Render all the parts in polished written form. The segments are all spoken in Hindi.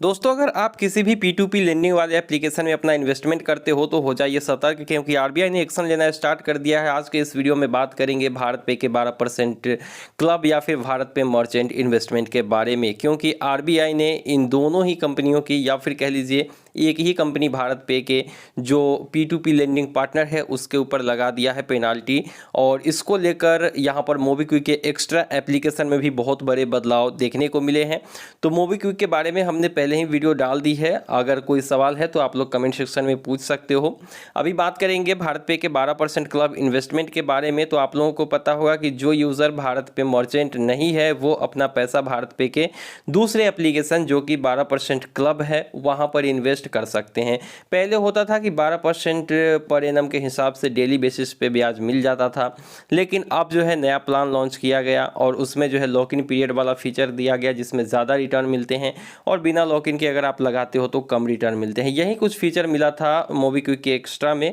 दोस्तों, अगर आप किसी भी P2P लेंडिंग वाले एप्लीकेशन में अपना इन्वेस्टमेंट करते हो तो हो जाइए सतर्क, क्योंकि आरबीआई ने एक्शन लेना स्टार्ट कर दिया है। आज के इस वीडियो में बात करेंगे भारत पे के 12% क्लब या फिर भारत पे मर्चेंट इन्वेस्टमेंट के बारे में, क्योंकि आरबीआई ने इन दोनों ही कंपनियों की या फिर कह लीजिए एक ही कंपनी भारत पे के जो P2P लेंडिंग पार्टनर है उसके ऊपर लगा दिया है पेनाल्टी। और इसको लेकर यहाँ पर मोबीक्विक के एक्स्ट्रा एप्लीकेशन में भी बहुत बड़े बदलाव देखने को मिले हैं। तो मोबीक्विक के बारे में हमने पहले ही वीडियो डाल दी है, अगर कोई सवाल है तो आप लोग कमेंट सेक्शन में पूछ सकते हो। अभी बात करेंगे भारत पे के 12% क्लब इन्वेस्टमेंट के बारे में। तो आप लोगों को पता होगा कि जो यूज़र भारत पे मर्चेंट नहीं है वो अपना पैसा भारत पे के दूसरे एप्लीकेशन जो कि 12% क्लब है वहाँ पर इन्वेस्ट कर सकते हैं। पहले होता था कि 12% पर एनम के हिसाब से डेली बेसिस पे ब्याज मिल जाता था, लेकिन अब जो है नया प्लान लॉन्च किया गया और उसमें जो है लॉक इन पीरियड वाला फीचर दिया गया जिसमें ज़्यादा रिटर्न मिलते हैं और बिना लॉक इन के अगर आप लगाते हो तो कम रिटर्न मिलते हैं। यही कुछ फीचर मिला था मोबीक्विक के एक्स्ट्रा में।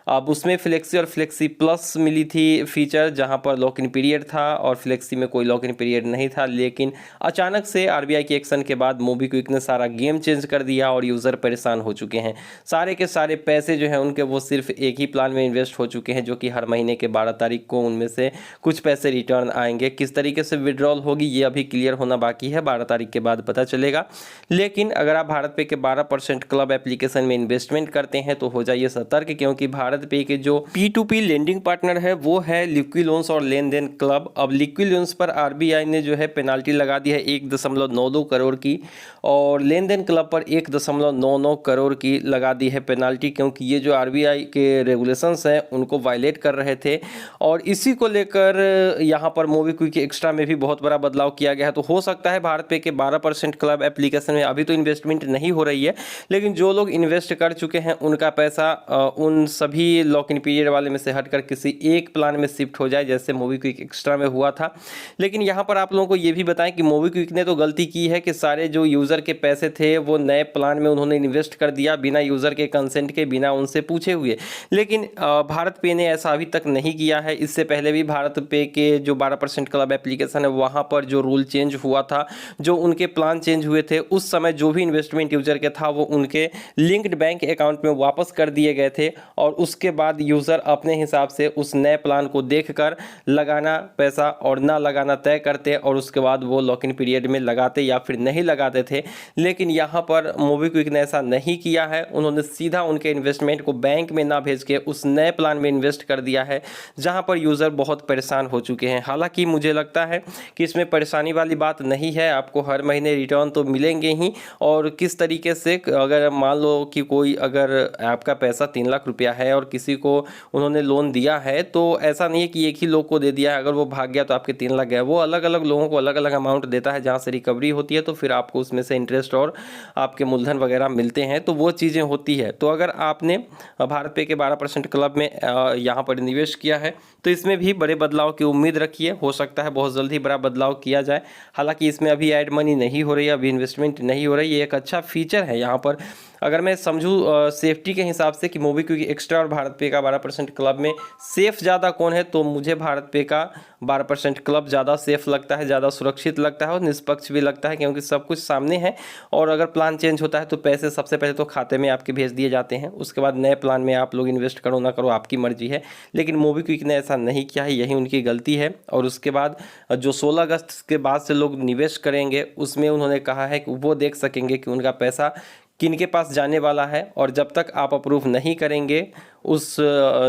अब उसमें फ्लेक्सी और फ्लेक्सी प्लस मिली थी फीचर, जहां पर लॉक इन पीरियड था और फ्लेक्सी में कोई लॉक इन पीरियड नहीं था। लेकिन अचानक से आरबीआई के एक्शन के बाद मोबीक्विक ने सारा गेम चेंज कर दिया और यूज़र परेशान हो चुके हैं। सारे के सारे पैसे जो हैं उनके वो सिर्फ एक ही प्लान में इन्वेस्ट हो चुके हैं, जो कि हर महीने के 12 तारीख को उनमें से कुछ पैसे रिटर्न आएंगे। किस तरीके से विड्रॉल होगी ये अभी क्लियर होना बाकी है, 12 तारीख के बाद पता चलेगा। लेकिन अगर आप भारत पे के 12% क्लब एप्लीकेशन में इन्वेस्टमेंट करते हैं तो हो जाइए सतर्क, क्योंकि भारत पे के जो P2P लेंडिंग पार्टनर है वो है लिक्विड लोन्स और लेन देन क्लब। अब लिक्विड लोन्स पर आरबीआई ने जो है पेनाल्टी लगा दी है 1.92 करोड़ की, और लेन देन क्लब पर 1.99 करोड़ की लगा दी है पेनाल्टी, क्योंकि ये जो आरबीआई के रेगुलेशंस हैं उनको वायलेट कर रहे थे। और इसी को लेकर यहाँ पर मोबीक्विक के एक्स्ट्रा में भी बहुत बड़ा बदलाव किया गया है। तो हो सकता है भारत पे के 12% क्लब एप्लीकेशन में अभी तो इन्वेस्टमेंट नहीं हो रही है, लेकिन जो लोग इन्वेस्ट कर चुके हैं उनका पैसा उन सभी लॉक इन पीरियड वाले में से हटकर किसी एक प्लान में शिफ्ट हो जाए, जैसे मोबीक्विक एक्स्ट्रा में हुआ था। लेकिन यहाँ पर आप लोगों को ये भी बताएं कि मोबीक्विक ने तो गलती की है कि सारे जो यूज़र के पैसे थे वो नए प्लान में उन्होंने इन्वेस्ट कर दिया बिना यूज़र के कंसेंट के, बिना उनसे पूछे हुए। लेकिन भारत पे ने ऐसा अभी तक नहीं किया है। इससे पहले भी भारत पे के जो 12% क्लब एप्लीकेशन है वहाँ पर जो रूल चेंज हुआ था, जो उनके प्लान चेंज हुए थे, उस समय जो भी इन्वेस्टमेंट यूज़र के था वो उनके लिंक्ड बैंक अकाउंट में वापस कर दिए गए थे, और उसके बाद यूज़र अपने हिसाब से उस नए प्लान को देखकर लगाना पैसा और ना लगाना तय करते और उसके बाद वो लॉक इन पीरियड में लगाते या फिर नहीं लगाते थे। लेकिन यहाँ पर मोबीक्विक ने ऐसा नहीं किया है, उन्होंने सीधा उनके इन्वेस्टमेंट को बैंक में ना भेज के उस नए प्लान में इन्वेस्ट कर दिया है, जहाँ पर यूज़र बहुत परेशान हो चुके हैं। हालांकि मुझे लगता है कि इसमें परेशानी वाली बात नहीं है, आपको हर महीने रिटर्न तो मिलेंगे ही। और किस तरीके से, अगर मान लो कि कोई अगर आपका पैसा 3 लाख रुपया है और किसी को उन्होंने लोन दिया है, तो ऐसा नहीं है कि एक ही लोग को दे दिया है, अगर वो भाग गया तो आपके 3 लाख गया। वो अलग अलग लोगों को अलग अलग अमाउंट देता है, जहाँ से रिकवरी होती है तो फिर आपको उसमें से इंटरेस्ट और आपके मूलधन वगैरह मिलते हैं, तो वो चीज़ें होती है। तो अगर आपने भारत पे के 12% क्लब में यहाँ पर निवेश किया है तो इसमें भी बड़े बदलाव की उम्मीद रखिए। हो सकता है बहुत जल्द ही बड़ा बदलाव किया जाए। हालांकि इसमें अभी ऐड मनी नहीं हो रही है, अभी इन्वेस्टमेंट नहीं हो रही है। ये एक अच्छा फीचर है यहाँ पर, अगर मैं समझूँ सेफ्टी के हिसाब से कि मोबीक्विक एक्स्ट्रा और भारत पे का 12% क्लब में सेफ़ ज़्यादा कौन है, तो मुझे भारत पे का 12% क्लब ज़्यादा सेफ़ लगता है, ज़्यादा सुरक्षित लगता है और निष्पक्ष भी लगता है, क्योंकि सब कुछ सामने है। और अगर प्लान चेंज होता है तो पैसे सबसे पहले तो खाते में आपके भेज दिए जाते हैं, उसके बाद नए प्लान में आप लोग इन्वेस्ट करो ना करो आपकी मर्जी है। लेकिन मोबीक्विक ने ऐसा नहीं किया है, यही उनकी गलती है। और उसके बाद जो 16 अगस्त के बाद से लोग निवेश करेंगे उसमें उन्होंने कहा है कि वो देख सकेंगे कि उनका पैसा किनके पास जाने वाला है, और जब तक आप अप्रूव नहीं करेंगे उस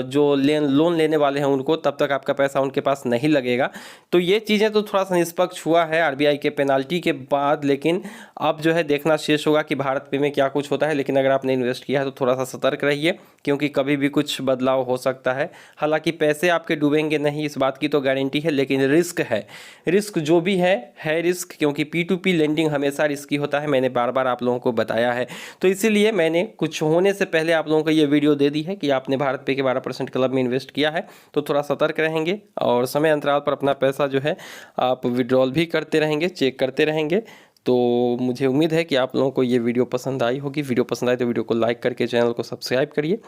जो लोन लेने वाले हैं उनको, तब तक आपका पैसा उनके पास नहीं लगेगा। तो ये चीज़ें तो थोड़ा सा निष्पक्ष हुआ है आरबीआई के पेनाल्टी के बाद, लेकिन अब जो है देखना शेष होगा कि भारत पे में क्या कुछ होता है। लेकिन अगर आपने इन्वेस्ट किया है तो थोड़ा सा सतर्क रहिए, क्योंकि कभी भी कुछ बदलाव हो सकता है। हालांकि पैसे आपके डूबेंगे नहीं इस बात की तो गारंटी है, लेकिन रिस्क है। रिस्क जो भी है रिस्क, क्योंकि P2P लेंडिंग हमेशा रिस्की होता है, मैंने बार बार आप लोगों को बताया है। तो इसीलिए मैंने कुछ होने से पहले आप लोगों को ये वीडियो दे दी है कि आपने भारत पे के 12% क्लब में इन्वेस्ट किया है तो थोड़ा सतर्क रहेंगे और समय अंतराल पर अपना पैसा जो है आप विड्रॉल भी करते रहेंगे, चेक करते रहेंगे। तो मुझे उम्मीद है कि आप लोगों को ये वीडियो पसंद आई होगी। वीडियो पसंद आई तो वीडियो को लाइक करके चैनल को सब्सक्राइब करिए।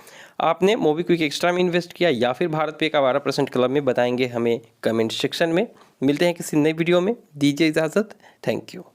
आपने मोबीक्विक एक्स्ट्रा में इन्वेस्ट किया या फिर भारत पे का 12% क्लब में, बताएंगे हमें कमेंट सेक्शन में। मिलते हैं किसी नई वीडियो में, दीजिए इजाज़त। Thank you.